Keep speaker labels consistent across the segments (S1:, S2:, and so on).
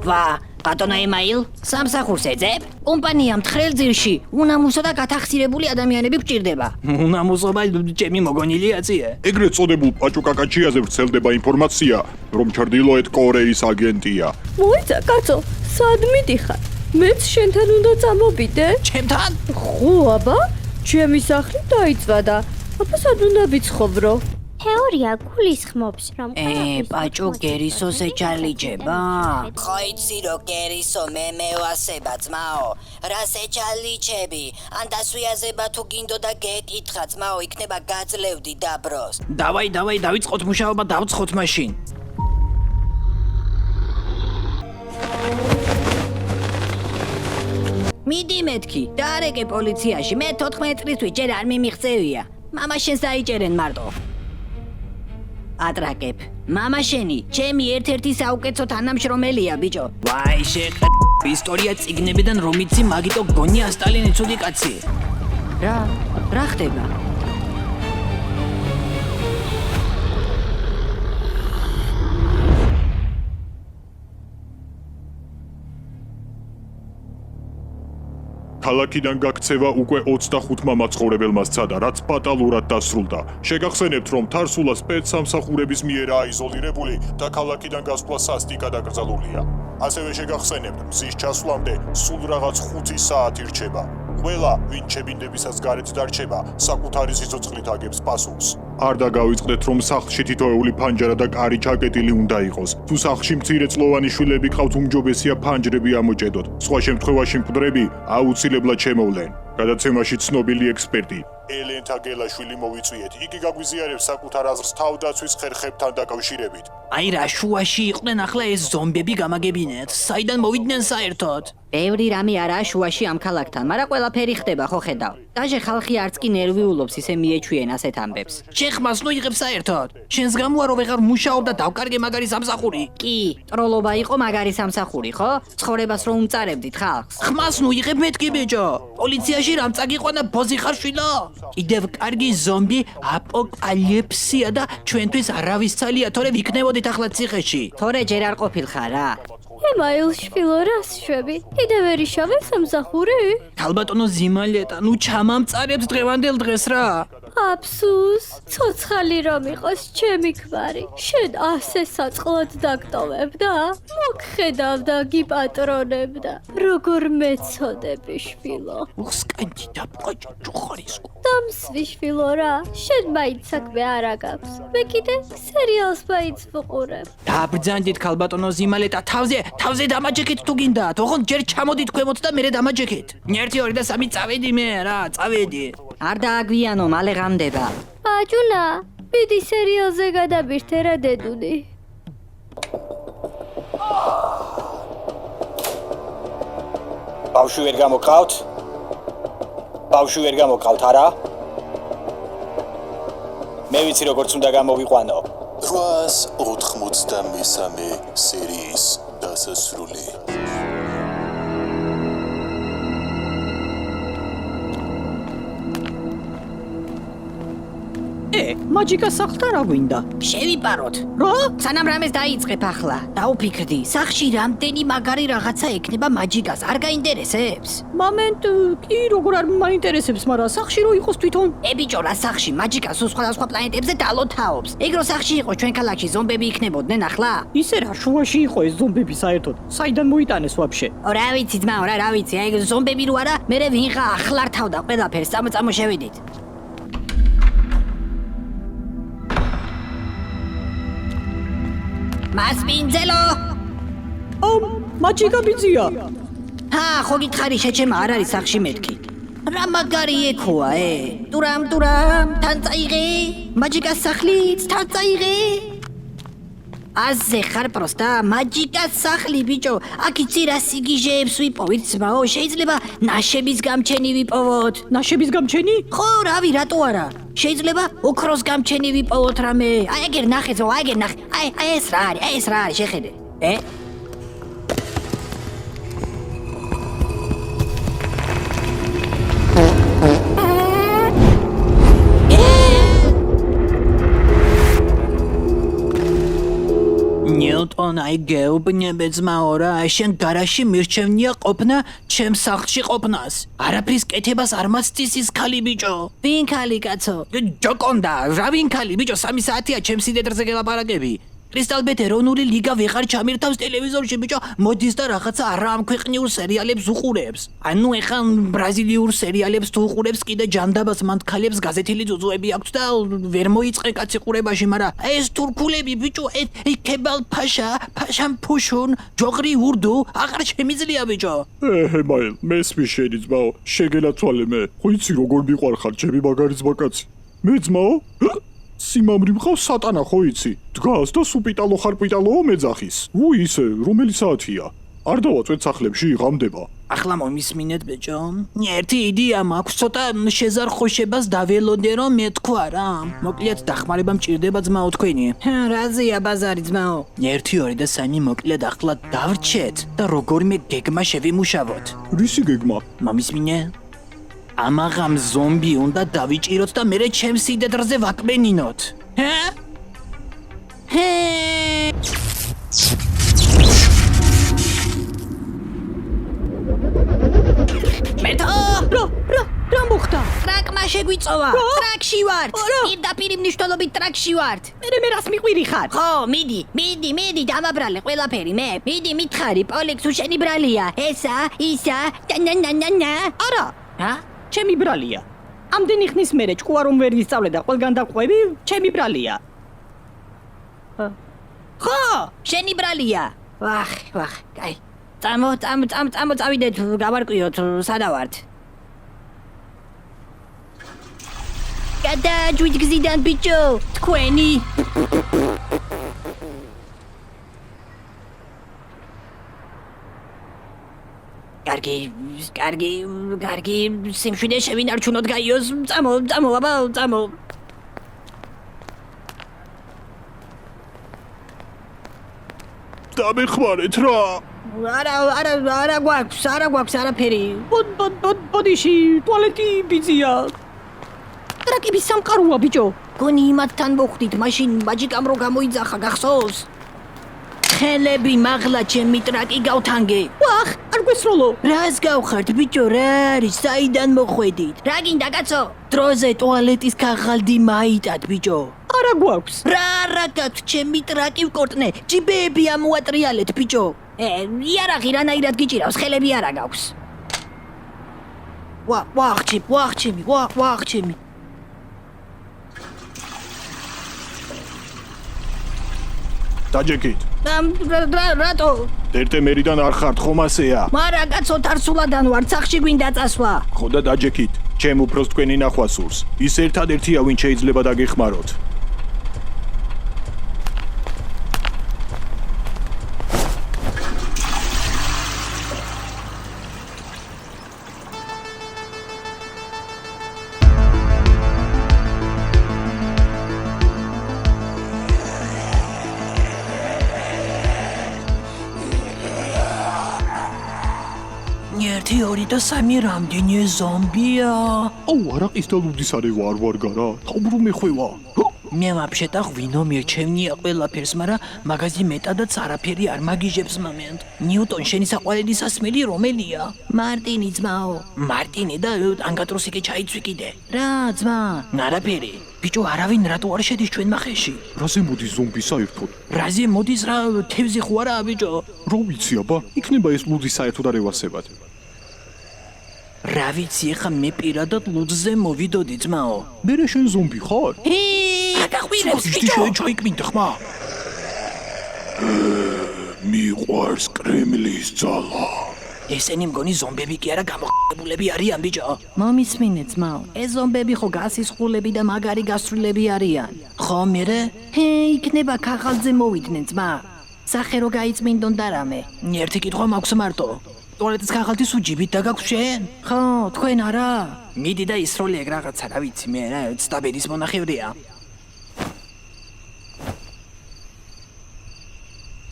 S1: ვა, ბატონო ემაილ, სამსახურს ეძებ? კომპანიამ თხრელძირში უნამუსო და გათახსირებული ადამიანები გვჭირდება.
S2: უნამუსობა ჩემი მოგონილიაცია.
S3: ეგრეთ წოდებულ პაჭუკაკაჩიაზე ვრცელდება ინფორმაცია, რომ ჩრდილოეთ კორეის აგენტია.
S4: მოიცა კაცო, სად მიდიხარ? მეც შენთან უნდა წამოვიდე?
S2: ჩემთან?
S4: ხო, აბა, ჩემი სახლი დაიწვა და აბა სად უნდა ვიცხოვრო?
S5: თეორია გულისხმობს, რომ
S1: პაჭო გერისოს ეჩალიჯება?
S6: ხო იცი რომ გერისო მე მევასება ძმაო, რას ეჩალიჩები? ან დასვიაზება თუ გინდოდა გეკითხა ძმაო, იქნება გაძლევდი დაბროს.
S2: დავაი, დავიწყოთ მუშაობა, დავცხოთ მაშინ.
S1: მიდი მეთქი, დაარეკე პოლიციაში, მე 14 წლისთვის ჯერ არ მიმიღწევია. მამა შენს დაიჭერენ მარტო. ატრაკებ. მამა შენი, ჩემი ერთ-ერთი საუკეთესო თანამშრომელია, ბიჭო.
S2: ვაი, ისტორია წიგნებიდან რომ იცი, მაგიტო გონია სტალინი ცუდი კაცი.
S1: რა ხდება?
S3: ქალაქიდან გაქცევა უკვე 25-მა მაცხოვრებელმა სცადა, რაც ფატალურად დასრულდა. შეგახსენებთ, რომ თარსულა სპეცსამსახურების მიერ აიზოლირებული და ქალაქიდან გასვლა სასტიკად დაკრძალულია. ასევე შეგახსენებთ, მზის ჩასვლამდე სულ რაღაც 5 საათი რჩება. ყველა, ვინ ჩებინდებისას გარეთ დარჩება, საკუთარი სიცოცხლით აგებს პასუხს. არ დაგავიწყდეთ, რომ სახლში თითოეული ფანჯარა და კარი ჩაკეტილი უნდა იყოს. თუ სახლში მცირეწლოვანი შვილები ყავთ, უმჯობესია ფანჯრები ამოჭედოთ. სხვა შემთხვევაში მკვდრები აუცილებლად შემოვლენ. გადაცემაში ცნობილი ექსპერტი ელენ თაგელაშვილი მოვიწვიეთ. იგი გაგვიზიარებს საკუთარ აზრს თავდაცვის ხერხებთან დაკავშირებით.
S2: აი რა შუაში იყვნენ ახლა ეს ზომბები გამაგებინეთ. საიდან მოვიდნენ საერთოდ?
S1: ბევრი რამე არაა შუაში ამ ქალაქთან, მაგრამ ყველაფერი ხდება, ხო ხედავ. დაჟე ხალხი არც კი ნერვიულობს, ისე მიეჩვიენ ასეთ ამბებს.
S2: შეხმას ნუ იღებ საერთოდ. შენს გამო არ ვეღარ მუშაობ და დავკარგე მაგარი სამსახური.
S1: კი, ტროლობა იყო მაგარი სამსახური, ხო? ცხოვრებას რომ უმწარებდით ხალხს.
S2: ხმას ნუ იღებ მეთქი ბიჭო. პოლიციაში რამ წაგიყვანა ბოზი ხარ შვილო? კიდევ კარგი ზომბი აპოკალიფსია და ჩვენთვის არავის ცალია, თორე ვიქნებოდით ახლა ციხეში.
S1: თორე ჯერ არ ყოფილხარ რა.
S4: ემაილ შვილო, რას შვები? კიდევ ვერ იშავე სამსახური?
S2: ქალბატონო ზიმალეტა, ნუ ჩამამწარებს დღევანდელ დღეს რა.
S4: აფსუს, ცოცხალი რომ იყოს ჩემი ქმარი. შენ ასე საწყლად დაგტოვებდა? მოგხედავ და გიპატრონებდა. როგორ მეცოდები შვილო?
S2: უსკანჯი დაბყოჭო ჯუხარისკო.
S4: დამსვი შვილო რა, შენ მაინც საქმე არ აგაქვს. მე კიდე სერიალს მაინც ვუყურებ.
S2: დაბრძანდით ქალბატონო ზიმალეტა, თავზე დამაჯექეთ თუ გინდათ. ოღონდ ჯერ ჩამოდით ქვემოთ და მერე დამაჯექეთ. 1 2 და 3 წავედი მე რა, წავედი.
S1: არ დააგვიანო, მალე ღამდება.
S4: ბაჭუნა, მიდი სერიალზე გადაბირთე რა დედუნი.
S7: ბავშვი ვერ გამოგყავთ? ბავშვი ვერ გამოგყავთ არა? მე ვიცი როგორც უნდა გამოვიყვანო.
S8: 893 სერიის დასასრული.
S2: მაჯიკა სახლთან რა გვინდა?
S1: შევიპაროთ.
S2: რა?
S1: სანამ რამეს დაიწყებ ახლა. დაუფიქრდი, სახში რამდენი მაგარი რაღაცა ექნება მაჯიკას, არ გაინტერესებს?
S2: მომენტ, კი როგორ არ მაინტერესებს, მაგრამ სახში რო იყოს თვითონ.
S1: ბიჭო, რა სახში? მაჯიკა სულ სხვადასხვა პლანეტებზე დალოთაობს. ეგ რო სახში იყო ჩვენ ქალაქში ზომბები იქნებოდნენ ახლა?
S2: ისე რა შუაში იყო ეს ზომბები საერთოდ? საიდან მოიტანეს ვაფშე?
S1: რა ვიცი ძმაო, რა ვიცი, აი ზომბები რო არა, მერე ვინღა ახლართავდა ყველაფერს, წამოშევიდით. მასპინძელო!
S2: მაჯიკა ბიძია.
S1: ხო გითხარი შეჩემა არ არის სახში მეთქი. რა მაგარი ექოა, ტურამ, თან წაიღე, მაჯიკას სახლიც თან წაიღე. აზე ხარ პროსტა, მაჯიკას სახლი ბიჭო, აქ იცი რა სიგიჟეებს ვიპოვით ძმაო, შეიძლება ნაშების გამჩენი ვიპოვოთ.
S2: ნაშების გამჩენი?
S1: ხო, რავი, რატო არა? შეიძლება ოქროს გამჩენი ვიპოვოთ რამე. აი ეგერ ნახე ზო, აი ეგერ ნახე. აი ეს რა არის, შეხედე.
S2: ნიუტონ, აი გეუბნები ძმაო რა, შენ გარაში მირჩევნია ყოფნა ჩემს სახლში ყოფნას. არაფრის კეთებას არ მაცდის ის ქალი ბიჭო.
S1: ვინ ხალი კაცო?
S2: ჯოკონდა, რა ვინ ქალი ბიჭო, 3 საათია ჩემს სიდედრზე გელაპარაკები. კრისტალბეთ ეროვნული ლიგა ვეღარ ჩამირთავს ტელევიზორში ბიჭო, მოდის და რაღაცა არამქვეყნიურ სერიალებს უყურებს. ანუ ეხლა ბრაზილიურ სერიალებს თუ უყურებს კიდე ჯანდაბას მანქალებს გაზეთილი ძუძუები აქვს და ვერ მოიწყე კაცი ყურებაში, მაგრამ ეს თურქულები ბიჭო, კებალ ფაშა, ფაშამ ფუშუნ, ჯოღრი ურდუ, აღარ შემიძლია ბიჭო.
S3: მაილ, მესმი შენი ძმაო, შეგელაცვალე მე. ხო იცი როგორ მიყვარხარ ჩემი მაგარი ძმაკაცი. მე ძმაო? სიმამრი მყავს სატანა ხო იცი? დგას და სუპიტალო ხარპიტალოო მეძახის. ისე, რომელი საათია? არ დავაწვეთ სახლებში, ღამდება.
S2: ახლა მომისმინეთ ბიჭო. ერთი იდეა მაქვს, ცოტა შეზარხოშებას დაველოდე რომ მეთქვა რა. მოკლედ დახმარება მჭირდება ძმაო თქვენი.
S1: რაზეა ბაზარი ძმაო?
S2: 1, 2 და 3 მოკლედ ახლა დავრჩეთ და როგორმე გეგმა შევიმუშავოთ.
S3: რისი გეგმა?
S2: მომისმინე? ამაღამ ზომბი უნდა დავიჭიროთ და მერე ჩემს სიდედრზე ვაკმენინოთ.
S1: მეთო! რა მოხდა? ტრაკმა შეგვიწოვა. ტრაკში ვართ. პირდაპირ მნიშვნელობით ტრაკში ვართ.
S2: მე რას მიყვირი ხარ?
S1: ხო, მიდი, დამაბრალე ყველაფერი მე. მიდი მითხარი, პოლექს უშენი ბრალია. ესა, ისა, და.
S9: არა,
S1: რა?
S9: ჩემი ბრალია. ამდენი ხნის მერე ჭკუა რომ ვერ ვისწავლე და ყველგან დაყვები, ჩემი ბრალია.
S1: ხო, შენი ბრალია. ვახ, კაი. წავიდეთ, გავარკვიოთ, სადა ვართ. გადააჯვით გზიდან ბიჭო, თქვენი. კარგი, სიმშვიდე შევინარჩუნოთ გაიოს, წამო, აბა, წამო.
S3: დამეხმარეთ რა.
S1: არა გვაქვს არაფერი.
S9: ბოდიში, ტუალეტი ბიძია. ტრაკების სამყაროა ბიჭო.
S1: გონი იმათთან მოხვდით, მაშინ მაჯიკამ რო გამოიძახა, გახსოვს? ხელები მაღლა ჩემი ტრაკი გავთანგე.
S9: ვახ, არ გვესროლო.
S1: რას გავხართ ბიჭო, რა არის, საიდან მოხვედით? რა გინდა კაცო? დროზე ტუალეტის ქაღალდი მაიტად ბიჭო.
S9: არა გვაქვს.
S1: რა გაქვს, ჩემი ტრაკი ვკორტნე, ჯიბეები ამოატრიალეთ ბიჭო. იარაღი რანაირად გიჭირავს, ხელები არა გაქვს. ვახჩემი.
S3: დაჯეკით.
S1: რატო?
S3: დერტემერიდან არ ხართ ხომ ასეა?
S1: მარა კაცო თარსულადან ვარ, სახში გვინდა წასვლა.
S3: ხო და დაჯეკით. ჩემ უფროს თქვენი ნახვა სურს. ის ერთადერთია ვინ შეიძლება დაგეხმაროთ.
S2: ერთი, ორი და სამი რამდენი ზომბია?
S3: არაყის და ლუდის არე ვარ გარა. თავბრუმე ხვევა.
S2: მე ვაფშეტა ღვინო მირჩევნია ყველაფერს, მაგრამ მაგაზი მეტადაც არაფერი არ მაგიჟებს მომენტ. ნიუტონ შენი საყვარელი სასმელი რომელია?
S1: მარტინი ძმაო.
S2: მარტინი და ანგატროსიკი ჩაიცვი კიდე.
S1: რა ძმა?
S2: არაფერი. ბიჭო, არავინ რატო არ შედის ჩვენ მახეში?
S3: რაზე მოდის ზომბი საერთოდ?
S2: რაზე მოდის რა თევზი ხო არა ბიჭო?
S3: რო ვიცი აბა, იქნება ეს ლუდი საერთოდ არ ევასებად.
S2: რა ვიცი, ხა მე პირადად ლუდზე მოვიდოდი ძმაო.
S3: მერე შენ ზომბი ხარ?
S2: გაყვირებს ბიჭო,
S3: ჩაიკმინდა ხმა. მიყვარს კრემლის ძალა.
S2: ესენი მგონი ზომბები კი არა გამოხებულები არიან ბიჭო.
S1: მომისმინე ძმაო, ეს ზომბები ხო გასისხულები და მაგარი გასრულები არიან.
S2: ხო მერე?
S1: იქნება ქაღალდზე მოვიდნენ ძმა. სახე რო გაიწმინდონ და რამე.
S2: ერთი კითხვა მაქვს მარტო. ტუალეტის ქაღალდი სულ ჯიბით დაგაქვს შენ?
S1: ხო, თქვენ არა.
S2: მიდი და ისროლე ეგ რაღაცა, რა ვიცი მე რა, ცდაბედის მონახევრია.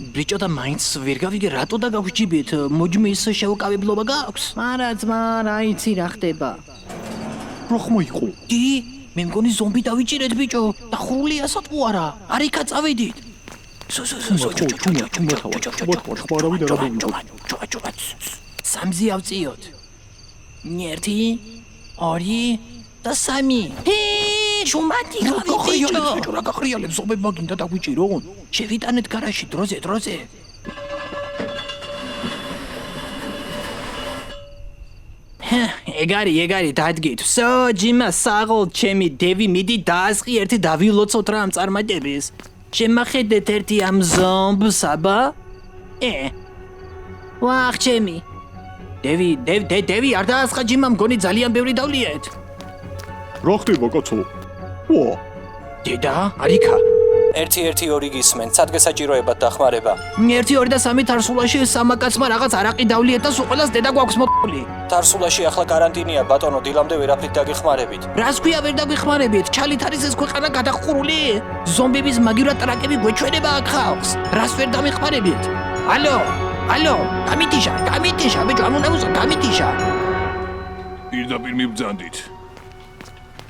S2: ბიჭო და მაინც ვერ გავიგე რატო დაგაქვს ჯიბით, მოჯმის შევკავებლობა გაქვს?
S1: არა ძმა, რა იცი რა ხდება.
S3: რა ხმა იყო?
S2: მე მგონი ზომბი დავიჭირეთ ბიჭო, დახურულია სატყუ არა, არ იქა წავედით. სამზე ავწიოთ. 1 2 და 3. შუმათი ბიჭო, რა გახრიალებს ზომებმა გინდა დაგვიჭირონ? შევიტანეთ გარაჟში დროზე. ეგარი დადგით. всё, ჯიმა, საღოლ, ჩემი დევი, მიდი დაასყი ერთი დავილოცოთ რა ამ წარმატების. შემახედეთ ერთი ამ ზომბს, აბა?
S1: ვახ, ჩემი.
S2: დევი, არ დაასყა ჯიმა, მგონი ძალიან ბევრი დავლიეთ.
S3: რა ხდება, კაცო? ვა,
S2: დედა, არიქა.
S7: 1-1-2 გისმენთ, სადგესაჭიროებად დახმარება.
S2: 1 2 და 3 თარსულაში სამაკაცმა რაღაც არაყი დავლიეთ და სულ ყველას დედა გვაქვს მოყოლი.
S7: თარსულაში ახლა კარანტინია, ბატონო, დილამდე ვერაფრით დაგეხმარებით.
S2: რას ქვია ვერ დაგვიხმარებით? ჩალით არის ეს ქვეყანა გადახურული? ზომბების მაგივრად ტრაკები გვეჩვენება აქ ხალხს. რას ვერ დამეხმარებით? ალო, გამიტიშა, ბიჭო, ამ უნდა ვუსო, გამიტიშა.
S3: პირდაპირ მიბრძანდით.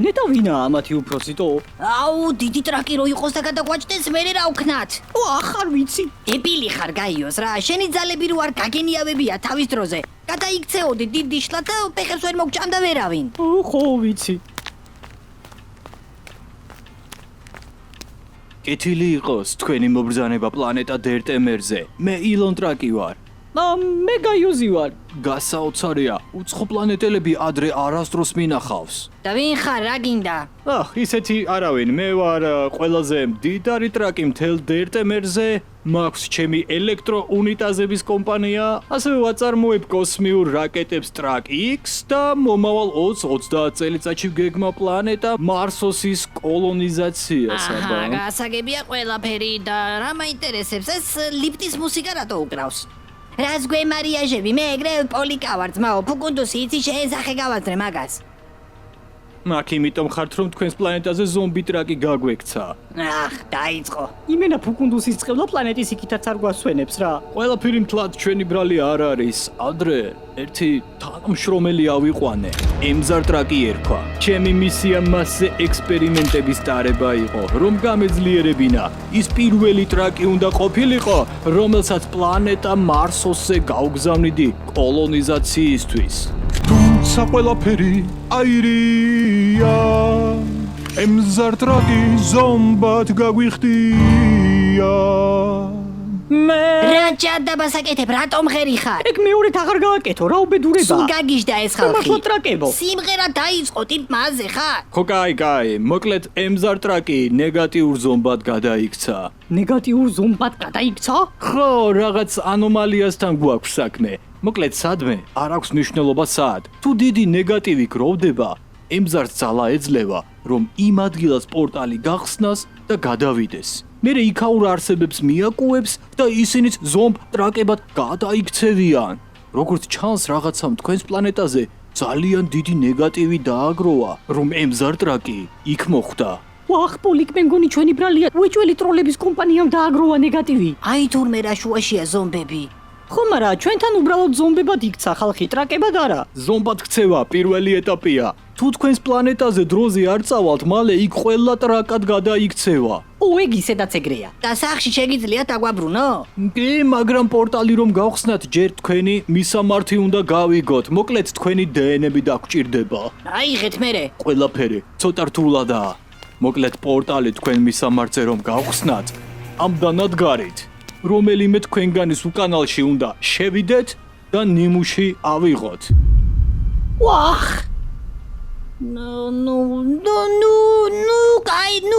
S9: ნეტა ვინა ამათი უფროსიტო?
S1: აუ, დიდი ტრაკი რო იყოს და გადაგვაჭდეს, მერე რა ვქნათ?
S9: ახარ ვიცი.
S1: დებილი ხარ, გაიოს რა. შენი ძალები რო არ გაგენიავებია თავის დროზე. გადაიქცეოდი დიდ დიშლად და ფეხებს ვერ მოგჭამდა ვერავინ.
S9: ხო, ვიცი.
S10: კეთილი იყოს თქვენი მობრძანება პლანეტა დერტემერზე. მე ილონ ტრაკი ვარ.
S9: მე გაიოზი ვარ.
S10: გასაოცარია, უცხო პლანეტელები ადრე არასდროს მინახავს.
S1: და ვინ ხარ, რა გინდა?
S10: ისეთი არავინ, მე ვარ ყველაზე მდიდარი ტრაკი მთელ დერტემერზე. მაქვს ჩემი ელექტროუნიტაზების კომპანია, ასევე ვაწარმოებ კოსმიურ რაკეტებს ტრაკ X და მომავალ 20-30 წელიწადში ვგეგმა პლანეტა მარსოსის კოლონიზაციას.
S1: გასაგებია ყველაფერი და რა მაინტერესებს ეს ლიფტის მუსიკა რატო უკრავს? რას გვემარიაჟები, მე ეგრე პოლიკა ვარ ძმაო, ფუკუნდუსი იცი შეესახე გავაძრე მაგას.
S10: მაგ იმიტომ ხართ რომ თქვენს პლანეტაზე ზომბი ტრაკი გაგვექცა.
S1: დაიწყო.
S9: იმენა ფუკუნდუსის წყევლა პლანეტის იქითაც არ გვასვენებს რა.
S10: ყველაფერი მთლად ჩვენი ბრალი არ არის. ადრე ერთი თანამშრომელი ავიყვანე. ემზარ ტრაკი ერქვა. ჩემი მისია მასზე ექსპერიმენტების ტარება იყო, რომ გამეძლიერებინა. ის პირველი ტრაკი უნდა ყოფილიყო, რომელსაც პლანეტა მარსოსზე გავგზავნიდი კოლონიზაციისთვის.
S3: თუმცა ყველაფერი აირია. ემზარ ტრაკი ზომბად გაგვიხდია.
S1: რა ჯადაბასაკეთებ, რატომ ღერი ხარ?
S9: ეგ მეორედ აღარ გააკეთო, რა უბედურება.
S1: სულ გაგიჟდა ეს ხალხი.
S9: მართლა ტრაკებო.
S1: სიმღერა დაიწყო, ტიპმაზე ხარ?
S10: ხო, კაი, მოკლედ ემზარ ტრაკი ნეგატიურ ზომბად გადაიქცა.
S9: ნეგატიურ ზომბად გადაიქცა?
S10: ხო, რაღაც ანომალიასთან გვაქვს საქმე. მოკლედ სადმე არ აქვს მნიშვნელობა სად. თუ დიდი ნეგატივი გროვდება, ემზარს ძალა ეძლევა, რომ იმ ადგილას პორტალი გახსნას და გადავიდეს. მერე იქაურ არსებებს მიაკუებს და ისინიც ზომბ ტრაკებად გადაიქცევიან. როგორც ჩანს, რაღაცამ თქვენს პლანეტაზე ძალიან დიდი ნეგატივი დააგროვა, რომ ემზარ ტრაკი იქ მოხვდა.
S9: ვახ, პოლიკ, მე მგონი ჩვენი ბრალია უეჭველი ტროლების კომპანიამ დააგროვა ნეგატივი.
S1: აი თურმე რა შუაშია ზომბები.
S9: ხო, მაგრამ ჩვენთან უბრალოდ ზომბებად იქცა ხალხი, ტრაკებად არა.
S10: ზომბად ქცევა პირველი ეტაპია. თუ თქვენს პლანეტაზე დროზე არ წავალთ, მალე იქ ყველა ტრაკად გადაიქცევა.
S9: ეგ ისედაც ეგრეა.
S1: და სახში შეგიძლიათ დაგვაბრუნო?
S10: კი, მაგრამ პორტალი რომ გავხსნათ, ჯერ თქვენი მისამართი უნდა გავიგოთ. მოკლედ თქვენი დნმ-ები დაგჭირდება.
S1: აიღეთ მერე.
S10: ყველაფერი ცოტა რთულადაა. მოკლედ პორტალი თქვენ მისამართზე რომ გავხსნათ, ამ დანადგარით რომელიმე თქვენგანის უკანალში უნდა შევიდეთ და ნიმუში ავიღოთ.
S1: ვახ!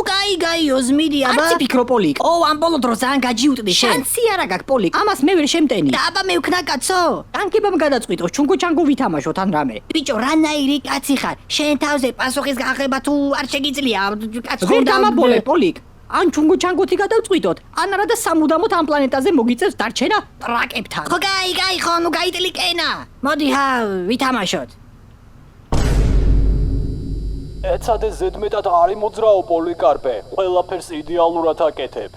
S1: კაი, გაიოს მიდი, აბა.
S9: არც ფიქრო, პოლიკ.
S1: ამ ბოლო დროს ძალიან გაჯიუტდი შენ.
S9: შანსი არა გაქვს, პოლიკ. ამას მე ვერ შემტენი.
S1: და აბა მე ვქნა კაცო.
S9: ტანკებამ გადაწყვიტოს, ჩუნგო-ჩანგო ვითამაშოთ ან რამე.
S1: ბიჭო, რანაირი კაცი ხარ? შენ თავზე პასუხის გაღება თუ არ შეგიძლია? კაც
S9: ვერ დამაბოლე, პოლიკ. ან ჩუნგო-ჩანგოთი გადავწყვიტოთ, ან არა და სამუდამოდ ამ პლანეტაზე მოგიწევს დარჩენა ტრაკებთან.
S1: ხო, გაი, ხო, ნუ გაიტილი კენა. მოდი, ვითამაშოთ.
S10: ეცადე ზედმეტად არ იმოძრაო, პოლიკარპე. ყველაფერს იდეალურად აკეთებ.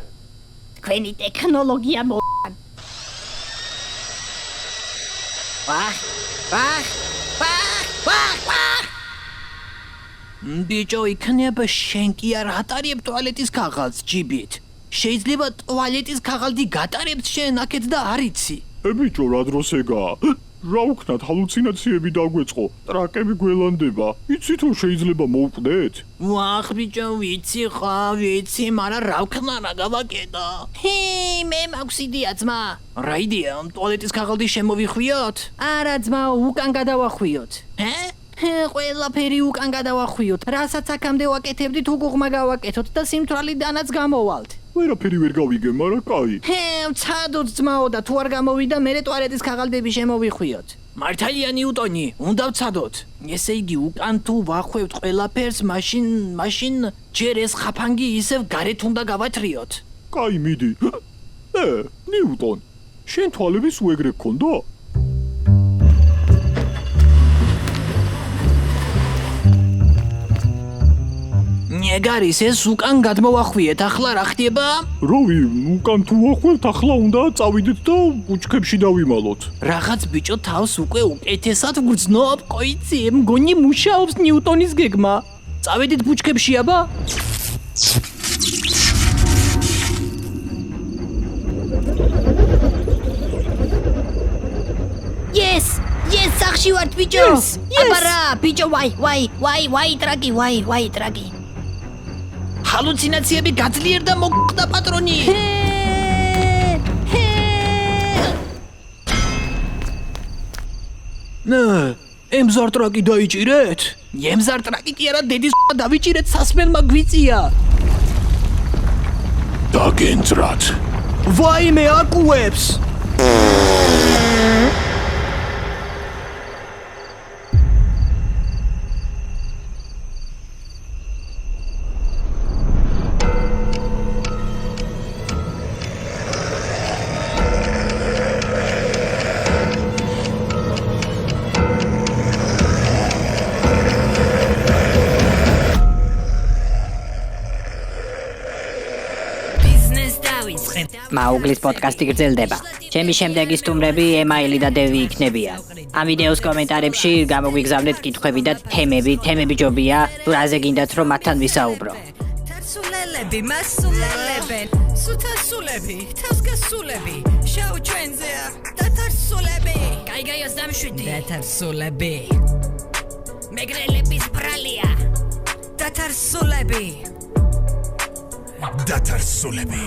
S1: თქვენი ტექნოლოგია
S2: ბიჭო, იქნება შენ კი არ ატარებ ტუალეტის ქაღალდს ჯიბით. შეიძლება ტუალეტის ქაღალდი გატარებთ შენ აქეთ და არ იცი.
S3: ბიჭო, რა დროს ეგაა? რა ვქნათ, ჰალუცინაციები დაგვეწყო, ტრაკები გველანდება. იცით რომ შეიძლება მოვკვდეთ?
S2: ვახ ბიჭო, ვიცი, მაგრამ რა ვქნა რა გავაკეთო? მე მაქვს იდეა ძმა. რა იდეა? ტუალეტის ქაღალდი შემოვიხვიოთ? არა ძმაო, უკან გადავახვიოთ. ყველაფერი უკან გადავახვიოთ. რასაც აქამდე ვაკეთებდით, უგუღმა გავაკეთოთ და სიმთვრალიდანაც გამოვალთ.
S3: ვერაფერი ვერ გავიგე, მაგრამ კაი.
S2: ვცადოთ ძმაო და თუ არ გამოვიდა, მე ტუალეტის ქაღალდები შემოვიხვიოთ. მართალია ნიუტონი, უნდა ვცადოთ. ესე იგი, უკან თუ ვახვევთ ყველაფერს, მაშინ ჯერ ეს ხაფანგი ისევ გარეთ უნდა გავათრიოთ.
S3: კაი, მიდი. ნიუტონ, შენ თვალები სულ ეგრე გქონდა?
S2: ნეგარის ეს უკან გადმოვახვიეთ, ახლა რა ხდება?
S3: რავი, უკან თუ ვახვევთ, ახლა უნდა წავიდეთ და ბუჩქებში დავიმალოთ.
S2: რაღაც ბიჭო თავს უკვე უკეთესად ვგრძნობ, ყოიცი, მგონი მუშაობს ნიუტონის გეგმა. წავედით ბუჩქებში, აბა?
S1: Yes, სახში ვართ ბიჭო. აბა რა, ბიჭო, ვაი, ტრაკი, ვაი, ტრაკი.
S2: ჰალუცინაციები გაძლიერდა მოგხდა პატრონი. ემზარ ტრაკი დაიჭირეთ? ემზარ ტრაკი კი არა, დედის დავიჭირეთ, სასმელმა გვიწია.
S3: დაგენძრათ.
S2: ვაიმე აკუებს.
S9: მაუგლის პოდკასტი გრძელდება. ჩემი შემდეგი სტუმრები ემაილი და დევი იქნებიან. ამ ვიდეოს კომენტარებში გამოგვიგზავნეთ კითხვები და თემები ჯობია, თუ რაზე გინდათ რომ მათთან ვისაუბრო.
S11: თარსულელები, მასულელებენ, სუთასულები, თასგასულები, შაუ ჩვენზეა, დათარსულები.
S1: გაიგაიოს დამშვიდი.
S11: დათარსულები.
S1: მეგრელების ბრალია.
S11: დათარსულები.
S3: დათარსულები.